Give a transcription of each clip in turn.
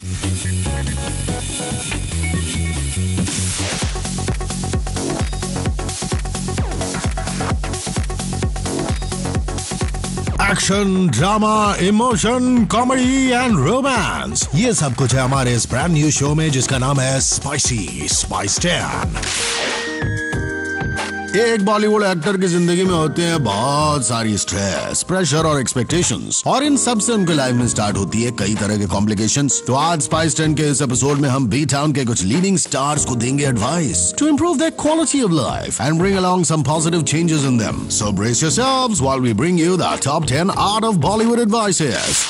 Action, drama, emotion, comedy and romance, ये सब कुछ है हमारे इस ब्रांड न्यू शो में जिसका नाम है स्पाइसी स्पाइस 10। एक बॉलीवुड एक्टर की जिंदगी में होते हैं बहुत सारी स्ट्रेस, प्रेशर और एक्सपेक्टेशंस, और इन सब से उनके लाइफ में स्टार्ट होती है कई तरह के कॉम्प्लिकेशंस। तो आज स्पाइस 10 के इस एपिसोड में हम बी टाउन के कुछ लीडिंग स्टार्स को देंगे advice to improve their quality of life and bring along some positive changes in them. So brace yourselves while we bring you the top 10 art of Bollywood advices.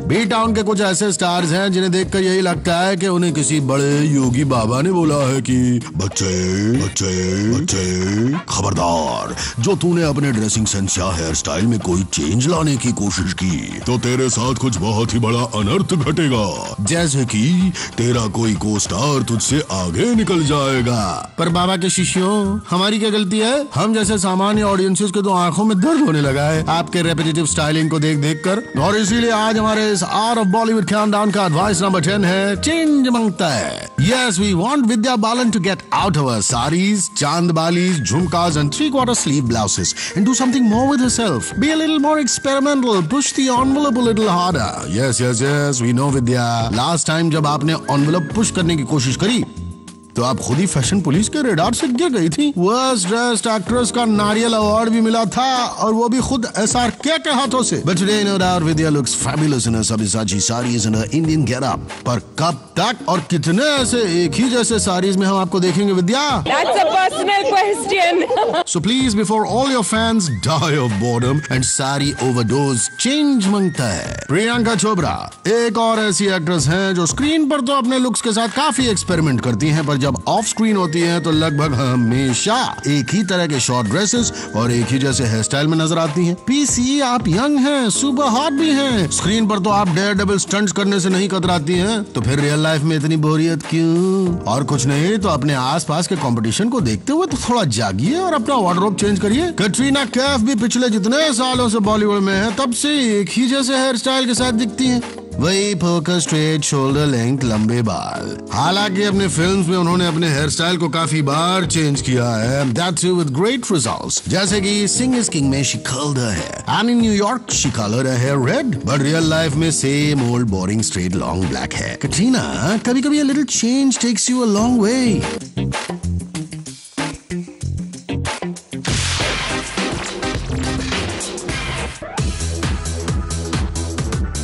B town के कुछ ऐसे stars हैं जिन्हें देखकर यही लगता है कि उन्हें किसी बड़े योगी बाबा ने बोला है कि बच्चे बच्चे बच्चे खबरदार, जो तूने अपने ड्रेसिंग सेंस या हेयर स्टाइल में कोई चेंज लाने की कोशिश की तो तेरे साथ कुछ बहुत ही बड़ा अनर्थ घटेगा, जैसे कि तेरा कोई को स्टार तुझसे आगे निकल जाएगा। पर बाबा के शिष्यों, हमारी क्या गलती है? हम जैसे सामान्य ऑडियंसेस के तो आंखों में दर्द होने लगा है आपके रेपिटेटिव स्टाइलिंग को देख देख कर, और इसीलिए आज हमारे आर्ट ऑफ बॉलीवुड काउंटडाउन का एडवाइस नंबर 10 है चेंज मांगता है। Yes, we want Vidya Balan to get out of her saris, chandbalis, jhumkas and 3/4 sleeve blouses and do something more with herself. Be a little more experimental, push the envelope a little harder. Yes, we know Vidya. Last time जब आपने envelope push करने की कोशिश करी तो आप खुद ही fashion police के रेडार से गिर गई थी। वर्स्ट ड्रेस्ड एक्ट्रेस का नारियल अवार्ड भी मिला था, और वो भी खुद SRK के हाथों से। But today, no doubt, Vidya looks fabulous in her Sabyasachi sarees and her Indian getup. पर कब तक और कितने ऐसे एक ही जैसे साड़ीज में हम आपको देखेंगे विद्या? That's a personal question. So please, before all your fans die of boredom and sari overdose, change मांगता है। प्रियंका चोपड़ा एक और ऐसी एक्ट्रेस हैं जो स्क्रीन पर तो अपने लुक्स के साथ काफी एक्सपेरिमेंट करती हैं, पर जब ऑफ स्क्रीन होती हैं तो लगभग हमेशा एक ही तरह के शॉर्ट ड्रेसेस और एक ही जैसे हेयर स्टाइल में नजर आती हैं। पीसी, आप यंग हैं, सुपर हॉट भी हैं, स्क्रीन पर तो आप डेयर डेविल स्टंट्स करने से नहीं कतराती हैं, तो फिर रियल लाइफ में इतनी बोरियत क्यों? और कुछ नहीं तो अपने आसपास के कंपटीशन को देखते हुए तो थोड़ा जागिए और अपना वार्डरोब चेंज करिए। कैटरीना कैफ भी पिछले जितने सालों से बॉलीवुड में है तब से एक ही जैसे हेयर स्टाइल के साथ दिखती हैं, वही फोकस, स्ट्रेट शोल्डर लेंथ, लंबे बाल। हालांकि अपने फिल्म्स में उन्होंने अपने हेयर स्टाइल को काफी बार चेंज किया है, that too with great results। जैसे कि Sing is King में she curled her hair, and in New York she colored her hair red, but real life में same old boring straight long black hair। Katrina, कभी-कभी a little change takes you a long way।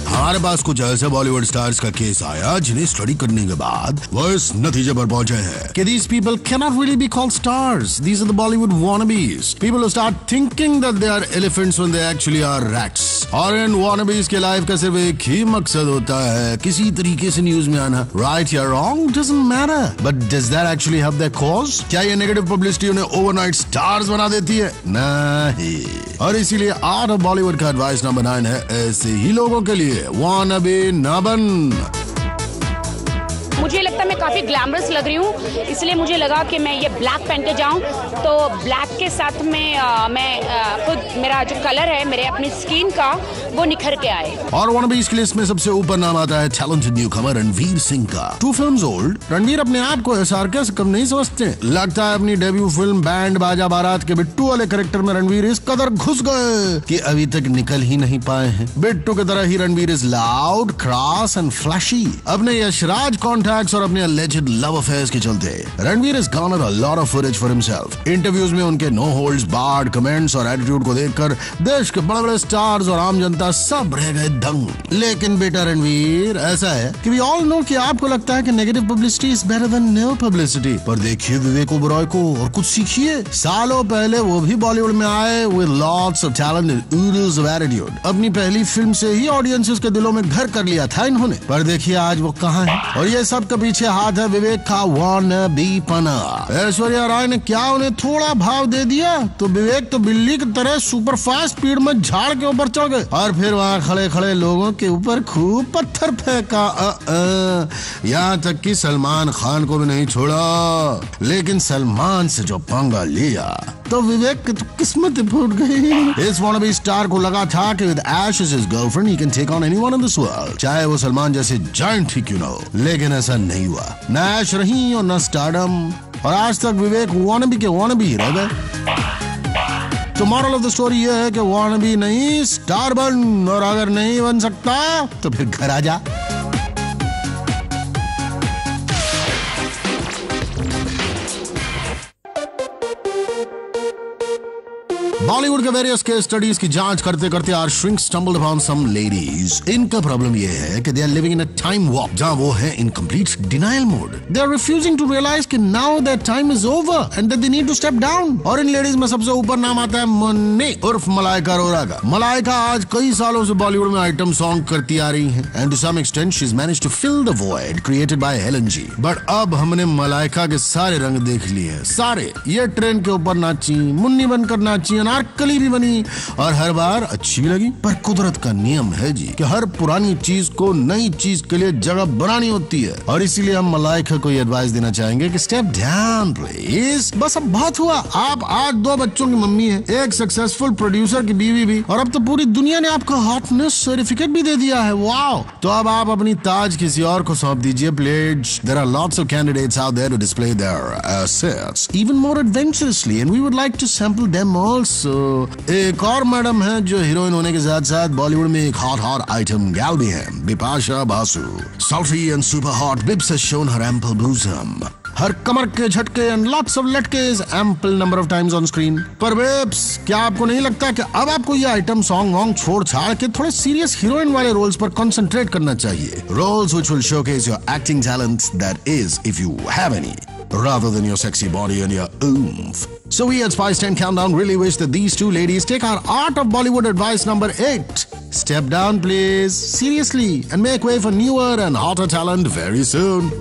हमारे पास कुछ ऐसे Bollywood stars का case आया जिन्हें study करने के बाद वो इस नतीजे पर पहुंचे हैं कि these people cannot really be called stars. These are the Bollywood wannabes. People who start thinking that they are elephants when they actually are rats. और इन wannabes के लाइफ का सिर्फ एक ही मकसद होता है, किसी तरीके से न्यूज में आना। Right या wrong doesn't matter. But does that actually help their cause? क्या ये नेगेटिव पब्लिसिटी उन्हें ओवरनाइट स्टार्स बना देती है? नहीं। और इसीलिए आर्ट ऑफ बॉलीवुड का एडवाइस नंबर 9 है ऐसे ही लोगों के लिए wannabe ना बन। मुझे लगता है मैं काफ़ी ग्लैमरस लग रही हूँ, इसलिए मुझे लगा कि मैं ये ब्लैक पहन के जाऊँ, तो ब्लैक के साथ में मैं खुद मेरा जो कलर है मेरे अपनी स्किन का वो निखर के आए। और वॉनबीज की लिस्ट में सबसे ऊपर नाम आता है टैलेंटेड न्यूकमर रणवीर सिंह का। 2 फिल्म्स ओल्ड, रणवीर अपने आप को SRK से कम नहीं समझते। लगता है अपनी डेब्यू फिल्म बैंड बाजा बारात के बिट्टू वाले कैरेक्टर में रणवीर इस कदर घुस गए कि अभी तक निकल ही नहीं पाए हैं। बिट्टू की तरह ही Ranveer is loud, cross and flashy. अपने यशराज कॉन्टैक्ट्स और अपने alleged लव अफेयर्स के चलते Ranveer has garnered a lot of footage for himself. Interviews में उनके नो होल्ड्स बार्ड कमेंट्स और एटीट्यूड को देखकर देश के बड़े बड़े स्टार्स और आम जनता सब रह गए दंग। लेकिन बेटा रणवीर, ऐसा है कि we all know कि आपको लगता है कि negative publicity is better than no publicity, पर देखिए विवेक ओबरॉय को और कुछ सीखिए। सालों पहले वो भी बॉलीवुड में आए with lots of talent and oodles of attitude। अपनी पहली फिल्म से ही ऑडियंसेस के दिलों में घर कर लिया था इन्होंने, पर देखिए आज वो कहाँ है। और ये सब सब के पीछे हाथ है विवेक का वाना बी पना। ऐश्वर्या राय ने क्या उन्हें थोड़ा भाव दे दिया तो विवेक तो बिल्ली की तरह सुपर फास्ट स्पीड में झाड़ के ऊपर चढ़ गए और फिर वहाँ खड़े खड़े लोगों के ऊपर खूब पत्थर फेंका। यहाँ तक कि सलमान खान को भी नहीं छोड़ा। लेकिन सलमान से जो पंगा लिया तो विवेक की तो किस्मत फूट गई। इस वानाबी स्टार को लगा था कि with Aish as his girlfriend he can take on anyone in this world, चाहे वो सलमान जैसे जायंट ही क्यों ना हो। लेकिन ऐसा नहीं हुआ, न ऐश रही और न स्टारडम, और आज तक विवेक वानाबी के वानाबी ही रह गए। तो मॉरल ऑफ द स्टोरी ये है कि वानाबी नहीं स्टार बन, और अगर नहीं बन सकता तो फिर घर आ जा। बॉलीवुड के वेरियस केस स्टडीज की जांच करते करते our shrink stumbled upon some ladies. इनका प्रॉब्लम ये है कि they are living in a time warp, जहां वो है in complete denial mode. They are refusing to realize कि now that time is over and that they need to step down. और इन लेडीज में सबसे ऊपर नाम आता है मुन्नी उर्फ मलाइका अरोरा का। मलाइका आज कई सालों से बॉलीवुड में आइटम सॉन्ग करती आ रही है and to some extent she is managed to fill the void created by Helen ji. बट अब हमने मलाइका के सारे रंग देख लिए हैं, सारे। ये ट्रेन के ऊपर नाची, मुन्नी बनकर नाची, अनारकली भी बनी और हर बार अच्छी लगी। पर कुदरत का नियम है जी कि हर पुरानी चीज को नई चीज के लिए जगह बनानी होती है, और इसीलिए हम मलाइका को ये एडवाइस देना चाहेंगे कि स्टेप डाउन प्लीज। बस अब बहुत हुआ, आप आज 2 बच्चों की मम्मी है, एक सक्सेसफुल प्रोड्यूसर की बीवी भी, और अब तो पूरी दुनिया ने आपको हॉटनेस सर्टिफिकेट भी दे दिया है। वाओ! तो अब आप अपनी ताज किसी और को सौंप दीजिए please. There are lots of candidates out there to display their assets even more adventurously and we would like to sample them also। एक और मैडम है जो हीरोइन होने के साथ साथ बॉलीवुड में एक हॉट आइटम गैल भी है, Bipasha Basu. Sultry and super hot, Bibs has shown her ample bosom, हर कमर के झटके एंड लॉट्स ऑफ लटकेस ample number of times on screen. पर बेब्स, क्या आपको नहीं लगता कि अब आपको ये आइटम सॉन्ग वॉन्ग छोड़ छाड़ के थोड़े सीरियस हीरोइन वाले रोल्स पर कंसंट्रेट करना चाहिए? Roles which will showcase your acting talent, that is if you have any, rather than your sexy body and your oomph. So we at Spice 10 Countdown really wish that these two ladies take our Art of Bollywood advice number 8. Step down please, seriously, and make way for newer and hotter talent very soon.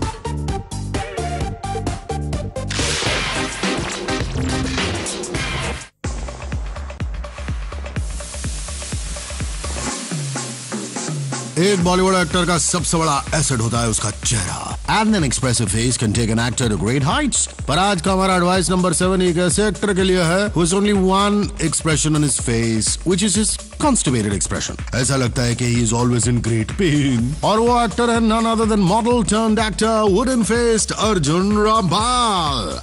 एक Bollywood actor का सबसे बड़ा asset होता है उसका चेहरा, and an expressive face can take an actor to great heights. पर आज का हमारा एडवाइस नंबर 7 एक ऐसे एक्टर के लिए है who has only one expression on his face, which is his constipated expression. ऐसा लगता है कि he is always in great pain। और वो एक्टर है none other than model turned actor wooden faced Arjun Rampal.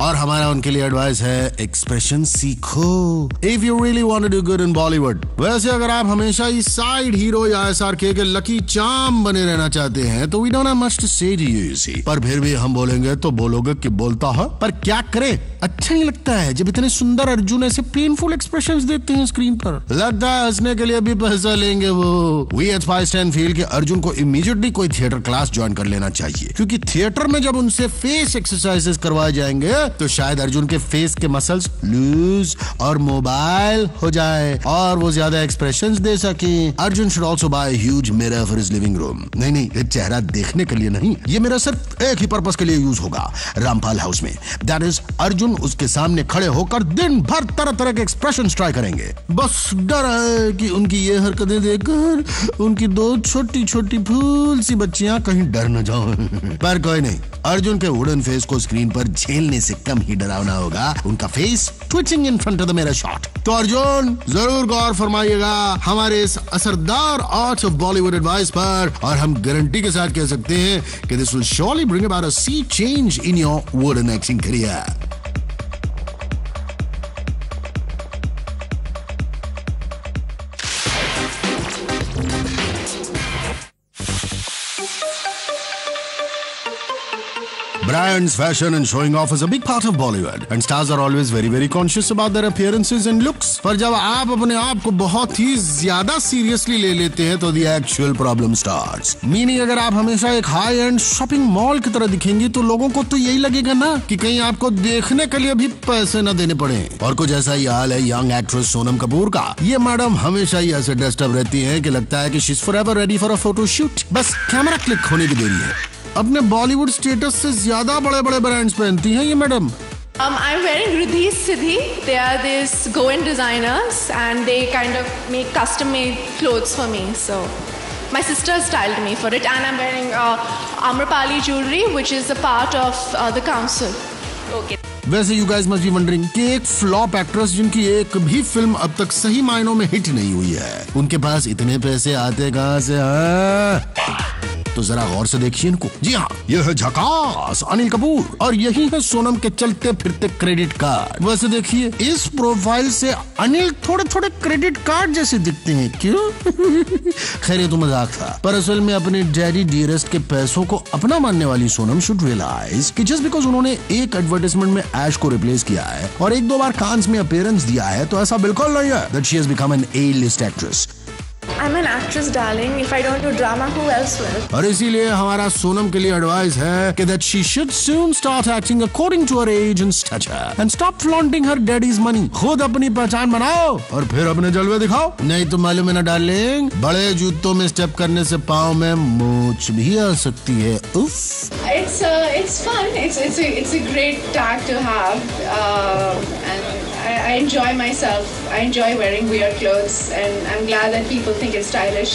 और हमारा उनके लिए एडवाइस है एक्सप्रेशन सीखो if you really want to do good in Bollywood. वैसे अगर आप हमेशा ही साइड हीरो या एसआरके के लकी चार्म बने रहना चाहते हैं तो we don't have much to say to you see. पर फिर भी हम बोलेंगे तो बोलोगे कि बोलता है, पर क्या करें, अच्छा नहीं लगता है जब इतने सुंदर अर्जुन ऐसे पेनफुल एक्सप्रेशंस देते हैं स्क्रीन पर। लगता है हंसने के लिए भी पैसा लेंगे वो। वी एट स्पाइस 10 फील कि अर्जुन को इमीडिएटली कोई थिएटर क्लास ज्वाइन कर लेना चाहिए, क्योंकि थिएटर में जब उनसे फेस एक्सरसाइजेस करवाए जाएंगे तो शायद अर्जुन के फेस के मसल्स लूज और मोबाइल हो जाए और वो ज्यादा एक्सप्रेशंस दे सके। Arjun should also by huge mirror for his living room. नहीं, ये चेहरा देखने के लिए नहीं, ये मिरर सिर्फ एक ही पर्पस के लिए यूज होगा, रामपाल हाउस में। दैट इज अर्जुन उसके सामने खड़े होकर दिन भर तरह तरह के एक्सप्रेशन ट्राई करेंगे। बस डर है कि उनकी ये हरकतें देखकर उनकी 2 छोटी छोटी फूल सी बच्चियां कहीं डर न जाएं। पर कोई नहीं, अर्जुन के वुडन फेस को स्क्रीन पर झेलने से कम ही डरावना होगा उनका face twitching in front of the mirror shot. तो अर्जुन जरूर गौर फरमाइएगा हमारे इस असरदार आर्ट ऑफ बॉलीवुड एडवाइस पर, और हम गारंटी के साथ कह सकते हैं कि this will surely bring about a sea change in your wooden acting career. Brands, fashion and showing off is a big part of Bollywood and stars are always very very conscious about their appearances and looks. पर जब आप अपने आप को बहुत ही ज्यादा seriously ले लेते हैं तो the actual problem starts. Meaning अगर आप हमेशा एक हाई एंड शॉपिंग मॉल की तरह दिखेंगे तो लोगों को तो यही लगेगा ना कि कहीं आपको देखने के लिए भी पैसे न देने पड़े। और कुछ ऐसा ही हाल है यंग एक्ट्रेस सोनम कपूर का। ये मैडम हमेशा ही ऐसे ड्रेस्ड अप रहती है कि लगता है कि she is forever ready for a photo shoot, बस कैमरा क्लिक होने की देरी है। अपने बॉलीवुड स्टेटस से ज्यादा बड़े बड़े ब्रांड्स पहनती हैं ये madam. I'm wearing Riddhi Siddhi. They are these Goan designers and they kind of make custom made clothes for me. So my sister styled me for it, and I'm wearing Amrapali jewelry, which is a part of the council. Okay. वैसे you guys must be wondering कि एक flop actress जिनकी एक भी film अब तक सही मायनों में हिट नहीं हुई है, उनके पास इतने पैसे आते कहाँ से? तो जरा गौर से देखिए इनको। जी हाँ, यह है झकास अनिल कपूर और यही है सोनम के चलते फिरते क्रेडिट कार्ड। वैसे देखिए इस प्रोफाइल से अनिल थोड़े थोड़े क्रेडिट कार्ड जैसे दिखते हैं, क्यों? खैर ये तो मजाक था, पर असल में अपने डैडी डियरेस्ट के पैसों को अपना मानने वाली सोनम शुड रियलाइज कि जस्ट बिकॉज उन्होंने एक एडवर्टाइजमेंट में ऐश को रिप्लेस किया है और एक दो बार कांस में अपीयरेंस दिया है तो ऐसा बिल्कुल नहीं है that she has become an A-list actress. I'm an actress, darling. If I don't do drama, who else will? और इसीलिए हमारा सोनम के लिए एडवाइस है कि that she should soon start acting according to her age and stature and stop flaunting her daddy's money. खुद अपनी पहचान बनाओ और फिर अपने जलवे दिखाओ, नहीं तो मालूम है ना डार्लिंग, बड़े जूतों में स्टेप करने से पाँव में मोच भी आ सकती है। उफ। It's fun. It's a great tag to have, and I enjoy myself. I enjoy wearing weird clothes, and I'm glad that people think it's stylish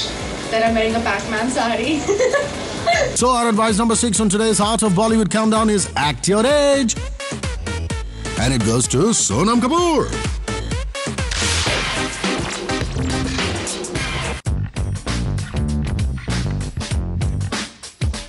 that I'm wearing a Pac-Man sari. So our advice number 6 on today's Heart of Bollywood Countdown is act your age. And it goes to Sonam Kapoor.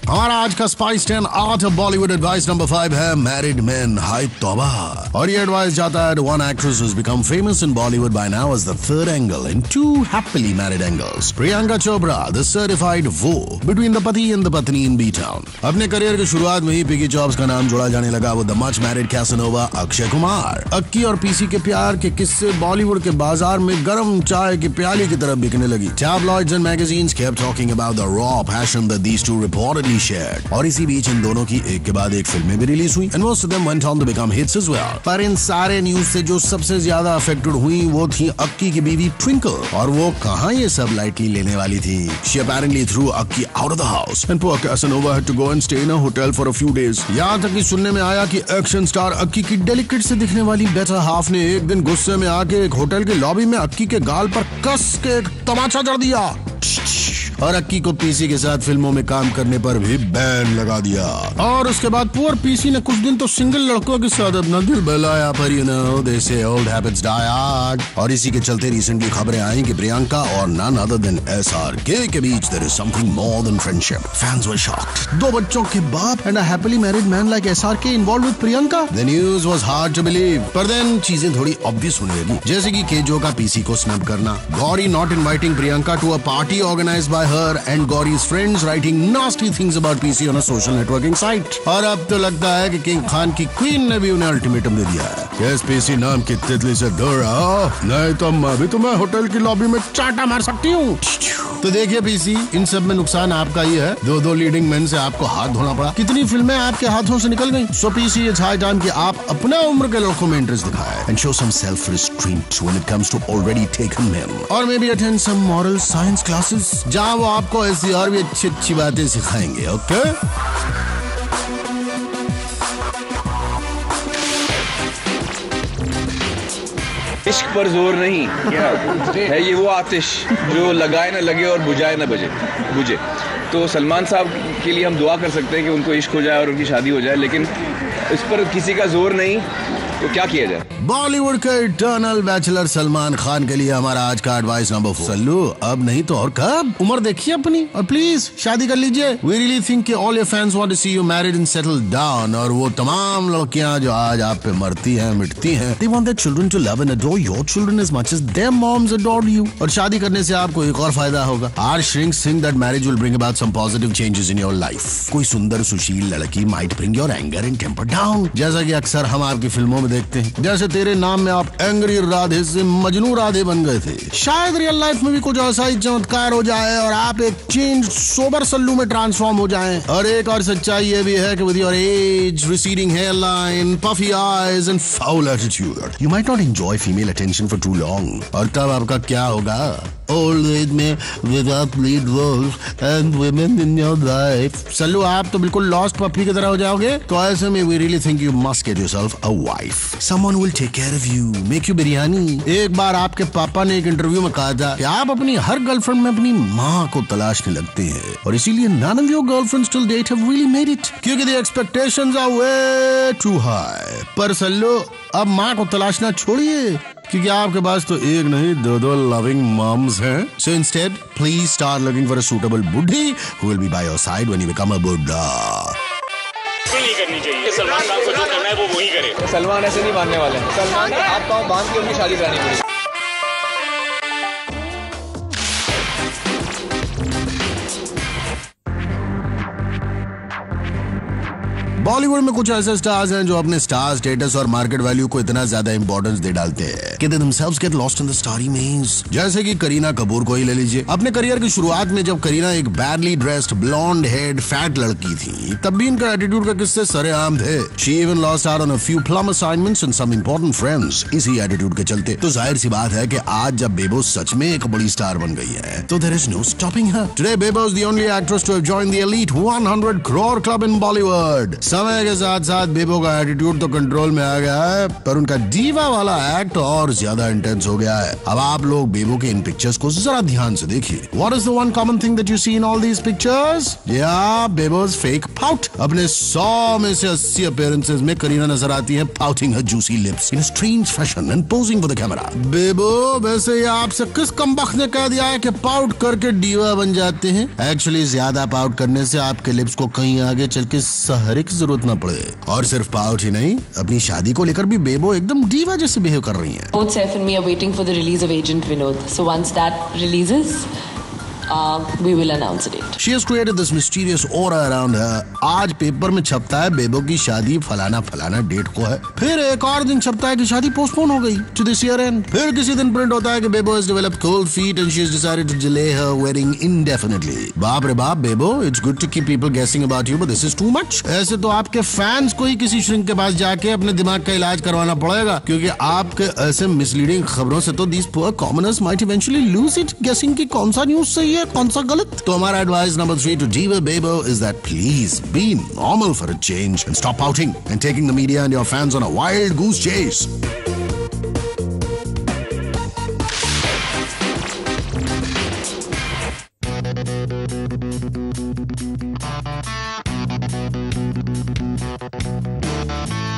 हमारा आज का spice 10 art of Bollywood advice number 5 है married man हाय तौबा। और ये advice जाता है one actress who's become famous in Bollywood by now as the third angle in two happily married angles. Priyanka Chopra, the certified wo between the pati and the patni in B-Town. अपने career की शुरुआत में ही piggy jobs का नाम जोड़ा जाने लगा वो the much married casanova Akshay Kumar. Akki और पीसी के प्यार के किस्से बॉलीवुड के बाजार में गर्म चाय की प्याली की तरफ बिकने लगी। Tabloids and magazines kept talking about the raw passion that these two reportedly shared. और इसी बीच इन दोनों की एक के बाद एक फिल्में भी रिलीज हुई and most of them went on to become hits as well. पर इन सारे न्यूज से जो सबसे ज्यादा अफेक्टेड हुई वो थी अक्की की बीवी ट्विंकल। और वो कहाँ ये सब लाइटली लेने वाली थी। She apparently threw Akki out of the house and poor Casanova had to go and stay in a hotel for a few days. यहाँ तक कि सुनने में आया कि एक्शन स्टार अक्की की डेलिकेट से दिखने वाली बेटर हाफ ने एक दिन गुस्से में आके एक होटल के लॉबी में अक्की के गाल पर कस के एक तमाचा जड़ दिया और अक्की को पीसी के साथ फिल्मों में काम करने पर भी बैन लगा दिया। और उसके बाद पुअर पीसी ने कुछ दिन तो सिंगल लड़कों के साथ अपना दिल बहलाया, पर you know they say old habits die hard। और इसी के चलते रिसेंटली खबरें आई कि प्रियंका और none other than SRK के बीच there is something more than friendship. Fans were shocked. दो बच्चों के बाप and a happily married man like SRK involved with Priyanka? The news was hard to believe. पर then चीजें थोड़ी obvious होने लगी, जैसे कि केजो का पीसी को स्नैप करना, Gauri not inviting Priyanka to a party organized by her and Gauri's friends writing nasty things about PC on a social networking site. और अब तो लगता है कि किंग खान की क्वीन ने भी उन्हें अल्टीमेटम दे दिया है कि इस पीसी नाम की तितली से दूर रहो, नहीं तो मैं भी तुम्हें होटल की लॉबी में चाटा मार सकती हूँ। तो देखिए पीसी, इन सब में नुकसान आपका ही है। दो लीडिंग मैन से आपको हाथ धोना पड़ा, कितनी फिल्में आपके हाथों से निकल गई। So PC it's high time कि आप अपना उम्र के लड़कों में इंटरेस्ट दिखाएं and show some self-restraint when it comes to already taken men. और maybe attend some moral science classes जहाँ वो आपको ऐसी और भी अच्छी बातें सिखाएंगे। ओके इश्क पर जोर नहीं, क्या है ये वो आतिश जो लगाए ना लगे और बुझाए ना बुझे। तो सलमान साहब के लिए हम दुआ कर सकते हैं कि उनको इश्क हो जाए और उनकी शादी हो जाए, लेकिन इस पर किसी का जोर नहीं, तो क्या किया जाए। बॉलीवुड के इटर्नल बैचलर सलमान खान के लिए हमारा आज का एडवाइस नंबर 4। सल्लू अब नहीं तो और कब, उम्र देखिए अपनी और प्लीज शादी कर लीजिए। We really think कि all your fans want to see you married and settled down। और वो तमाम लड़कियां जो आज आप पे मरती हैं मिटती हैं, they want their children to love and adore your children as much as their moms adored you। और शादी करने से आपको एक और फायदा होगा। Our shrinks think that marriage will bring about some positive changes in your life। कोई सुंदर सुशील लड़की might bring your anger and temper down, जैसा कि अक्सर हम आपकी फिल्मों में देखते हैं। जैसे तेरे नाम में आप एंग्री राधे से मजनू राधे बन गए थे, शायद रियल लाइफ में भी कुछ ऐसा ही चमत्कार हो जाए और आप एक चेंज सोबर सल्लू में ट्रांसफॉर्म हो जाएं। और एक और सच्चाई ये भी है कि with your age, receding hairline, puffy eyes and foul attitude, you might not enjoy female attention for too long. और तब आपका क्या होगा? old age में without lead roles and women in your life. Sallu आप तो बिल्कुल लॉस्ट पपी की तरह हो जाओगे, तो ऐसे में we really think you must get yourself a wife. Someone will take care of you, make you biryani. एक बार आपके पापा ने एक इंटरव्यू में कहा था कि आप अपनी हर गर्लफ्रेंड में अपनी माँ को तलाशने लगते हैं और इसीलिए none of your girlfriends till date have really made it, क्योंकि the expectations are way too high. पर सल्लू अब माँ को तलाशना छोड़िए, क्योंकि आपके पास तो एक नहीं दो लविंग मॉम्स हैं. So instead, please start looking for a suitable बुड्ढी who will be by your side when you become a बुड्ढा. नहीं करनी चाहिए. सलमान खान को जो करना है वो वही करे. सलमान ऐसे नहीं मानने वाले. सलमान आप पाँव बांध के उनकी शादी करानी पड़ेगी. बॉलीवुड में कुछ ऐसे स्टार्स हैं जो अपने स्टार स्टेटस और मार्केट वैल्यू को इतना ज्यादा इंपॉर्टेंस दे डालते हैं कि they themselves get lost in the starry maze. जैसे कि करीना कपूर को ही ले लीजिए. अपने करियर की शुरुआत में जब करीना एक badly dressed blonde head fat लड़की थी, तब भी इनका एटीट्यूड का किस्से सरेआम थे. She even lost out on a few plum assignments and some important friends इसी एटीट्यूड के चलते. तो जाहिर सी बात है कि आज जब बेबो सच में एक बड़ी स्टार बन गई है, तो there is no stopping her. Today Bebo is the only actress to have joined the elite 100 crore club in Bollywood. समय के साथ साथ बेबो का एटीट्यूड तो कंट्रोल में आ गया है, पर उनका डीवा वाला एक्ट और ज्यादा इंटेंस हो गया है. अब आप लोग बेबो के इन पिक्चर्स को जरा ध्यान से देखिए. What is the one common thing that you see in all these pictures? Yeah, Bebo's fake pout. अपने 100 में से 80 appearances में करीना नजर आती है pouting her juicy lips in a strange fashion and posing for the camera. बेबो, वैसे ये आपसे किस कमबख्त ने कह दिया है कि पाउट करके डीवा बन जाते हैं? एक्चुअली ज्यादा पाउट करने से आपके लिप्स को कहीं आगे चल के सहारे की जरूरत न पड़े. और सिर्फ पाउट ही नहीं, अपनी शादी को लेकर भी बेबो एकदम डीवा जैसे बिहेव कर रही हैं. Both Saif and me are waiting for the release of Agent Vinod. So once that releases, we will announce a date. She has created this mysterious aura around her. आज paper में छपता है बेबो की शादी फलाना फलाना डेट को है. फिर एक और दिन छपता है कि शादी पोस्टपोन हो गई to this year end. फिर किसी दिन प्रिंट होता है कि बेबो has developed cold feet and she has decided to delay her wedding indefinitely. बाप रे बाप बेबो, it's good to keep people guessing about you, but this is too much. ऐसे तो आपके फैंस को ही किसी श्रिंक के पास जाके अपने दिमाग का इलाज करवाना पड़ेगा, क्योंकि आपके ऐसे मिसलीडिंग खबरों से तो these poor commoners might eventually lose it guessing कि कौन सा न्यूज सही है कौन सा गलत. तो हमारा advice number 3 to Diva Bebo is that please be normal for a change and stop pouting and taking the media and your fans on a wild goose chase.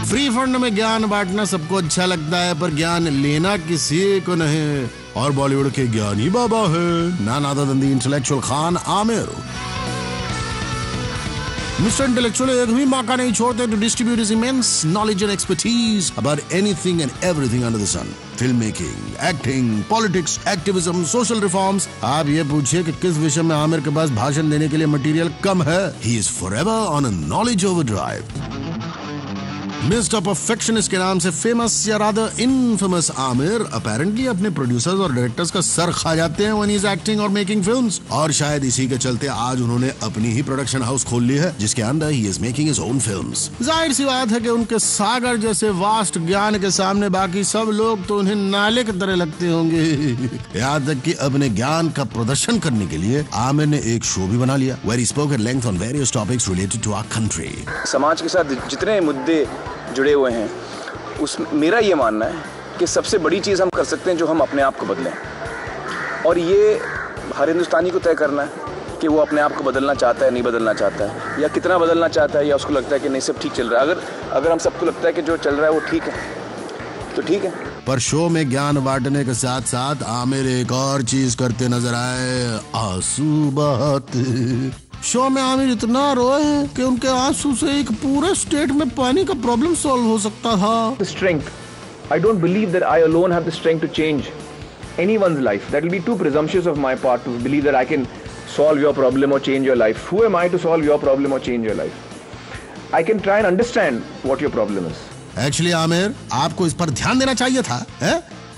Free fund में ज्ञान बांटना सबको अच्छा लगता है, पर ज्ञान लेना किसी को नहीं. और बॉलीवुड के ज्ञानी बाबा है none other than the intellectual Khan Aamir. Mr. Intellectual एक भी मौका नहीं छोड़ते to distribute his immense knowledge and expertise about anything and everything under the sun. Filmmaking, acting, politics, activism, social reforms. आप ये पूछिए कि किस विषय में आमिर के पास भाषण देने के लिए मटेरियल कम है. He is forever on a knowledge overdrive. Mister perfectionist के नाम से फेमस या रादर इनफेमस आमिर अपेरेंटली अपने प्रोड्यूसर्स और डायरेक्टर्स का सर खा जाते हैं व्हेन ही इज एक्टिंग और मेकिंग फिल्म्स. और शायद इसी के चलते आज उन्होंने अपनी ही प्रोडक्शन हाउस खोल ली है, जिसके अंदर he is making his own films. जाहिर सी बात है कि उनके सागर जैसे वास्ट ज्ञान के सामने बाकी सब लोग तो उन्हें नाले की तरह लगते होंगे. यहाँ तक कि अपने ज्ञान का प्रदर्शन करने के लिए आमिर ने एक शो भी बना लिया where he spoke at length on various topics related to our country. समाज के साथ जितने मुद्दे जुड़े हुए हैं, उस मेरा ये मानना है कि सबसे बड़ी चीज़ हम कर सकते हैं जो हम अपने आप को बदलें. और ये हर हिंदुस्तानी को तय करना है कि वो अपने आप को बदलना चाहता है, नहीं बदलना चाहता है, या कितना बदलना चाहता है, या उसको लगता है कि नहीं सब ठीक चल रहा है. अगर हम सबको लगता है कि जो चल रहा है वो ठीक है तो ठीक है. पर शो में ज्ञान बांटने के साथ साथ आमिर एक और चीज करते नजर आए, आंसू बहाते. शो में आमिर इतना रोए कि उनके आंसू से एक पूरे स्टेट में पानी का प्रॉब्लम सॉल्व हो सकता था. Strength. I don't believe that I alone have the strength to change anyone's life. That will be too presumptuous of my part to believe that I can solve your problem or change your life. Who am I to solve your problem or change your life? I can try and understand what your problem is. Actually Aamir, आपको इस पर ध्यान देना चाहिए था.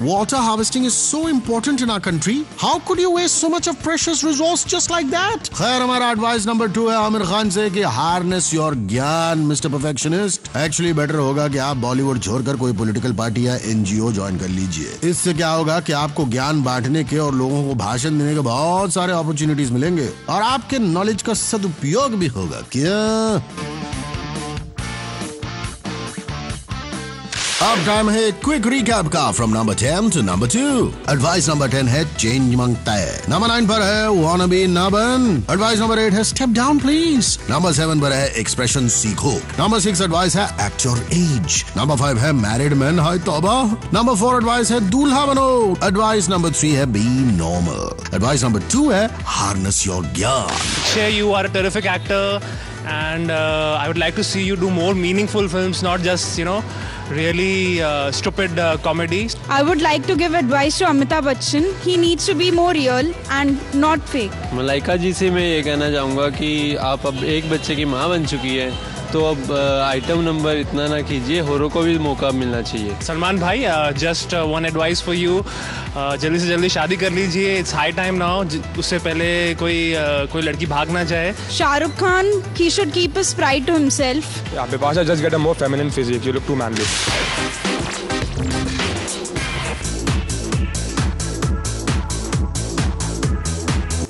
Water harvesting is so important in our country. How could you waste so much of precious resource just like that? खैर हमारा advice number 2 है आमिर खान से कि हार्नेस योर ज्ञान मिस्टर परफेक्शनिस्ट। एक्चुअली बेटर होगा कि आप बॉलीवुड छोड़कर कोई पॉलिटिकल पार्टी या एनजीओ ज्वाइन कर लीजिए। इससे क्या होगा कि आपको ज्ञान बांटने के और लोगों को भाषण देने के बहुत सारे अपॉर्चुनिटीज मिलेंगे और आपके नॉलेज का सदुपयोग भी होगा। क्या अब टाइम है क्विक रिकैप का from number 10 to number 2। Advice number 10 है चेंज मांगता है। नंबर 9 पर है wanna be नबन। एडवाइस नंबर 8 है स्टेप डाउन प्लीज। नंबर 7 पर है एक्सप्रेशन सीखो। नंबर 6 एडवाइस है एक्ट योर एज। नंबर 5 है मैरिड मैन हाय तौबा। नंबर 4 एडवाइस है दूल्हा बनो। एडवाइस नंबर 3 है बी नॉर्मल। एडवाइस नंबर 2 है हार्नेस योर ज्ञान। You are a terrific actor and I would like to see you do more meaningful films, not just, really stupid comedies. I would like to give advice to Amitabh Bachchan. He needs to be more real and not fake. Malaika ji से मैं ये कहना चाहूँगा कि आप अब एक बच्चे की माँ बन चुकी है, तो अब आइटम नंबर इतना ना कीजिए, होरों को भी मौका मिलना चाहिए। सलमान भाई, just one advice for you, जल्दी से जल्दी शादी कर लीजिए। इट्स हाई टाइम नाउ, उससे पहले कोई लड़की भाग ना जाए। Shahrukh Khan, he should keep his pride to himself. Yeah, Bipasha, just get a more feminine physique. You look too manly.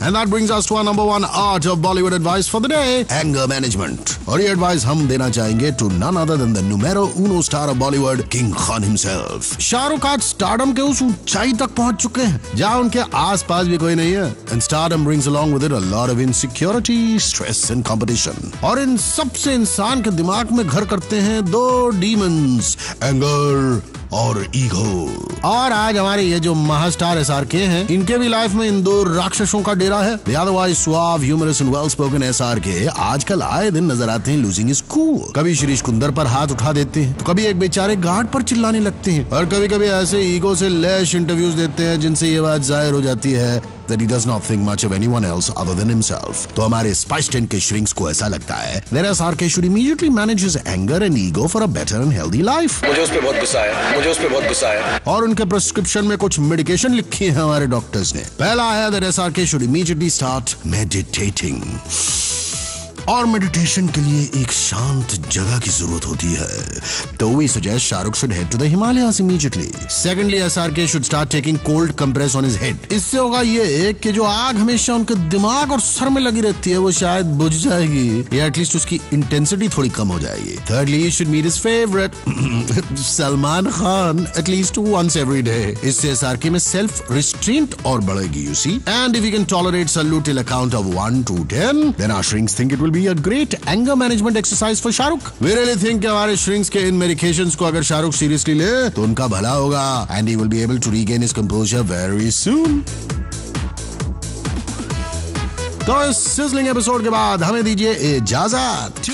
And that brings us to our number 1 art of Bollywood advice for the day, anger management. और ये advice हम देना चाहेंगे to none other than the numero uno star of Bollywood, King Khan himself. Shahrukh आज stardom के उस ऊंचाई तक पहुंच चुके हैं जहां उनके आसपास भी कोई नहीं है। And stardom brings along with it a lot of insecurity, stress and competition. और इन सबसे इंसान के दिमाग में घर करते हैं 2 demons, anger और ईगो। और आज हमारे ये जो महास्टार SRK हैं, इनके भी लाइफ में इन 2 राक्षसों का डेरा है। The otherwise suave, humorous and well-spoken SRK आजकल आए दिन नजर आते हैं losing his cool। कभी शिरीष कुंदर पर हाथ उठा देते हैं, तो कभी एक बेचारे गार्ड पर चिल्लाने लगते हैं, और कभी कभी ऐसे ईगो से लैश इंटरव्यूज देते हैं जिनसे ये बात जाहिर हो जाती है that he does not think much of anyone else other than himself। तो हमारे Spice 10 के shrinks को ऐसा लगता है that SRK should immediately manage his anger and ego for a better and healthy life। मुझे उस पे बहुत गुस्सा है। और उनके प्रिस्क्रिप्शन में कुछ मेडिकेशन लिखी है हमारे डॉक्टर्स ने। पहला है that SRK should immediately start meditating। और मेडिटेशन के लिए एक शांत जगह की जरूरत होती है, तो we suggest Shahrukh should head to the Himalayas immediately। Secondly, SRK should start taking cold compress on his head। इससे होगा ये कि जो आग हमेशा उनके दिमाग और सर में लगी रहती है वो शायद बुझ जाएगी, या एटलीस्ट उसकी इंटेंसिटी थोड़ी कम हो जाएगी। Thirdly, he should meet his favorite Salman Khan at least once every day। इससे SRK में self restraint और बढ़ेगी, you see। And if he can tolerate salute till a count of 1 to 10, then our shrinks think it will be a great anger management exercise for Shahrukh। We really think कि हमारे shrinks के इन medications को अगर Shahrukh seriously ले तो उनका भला होगा, and he will be able to regain his composure very soon। तो इस sizzling episode के बाद हमें दीजिए इजाजत।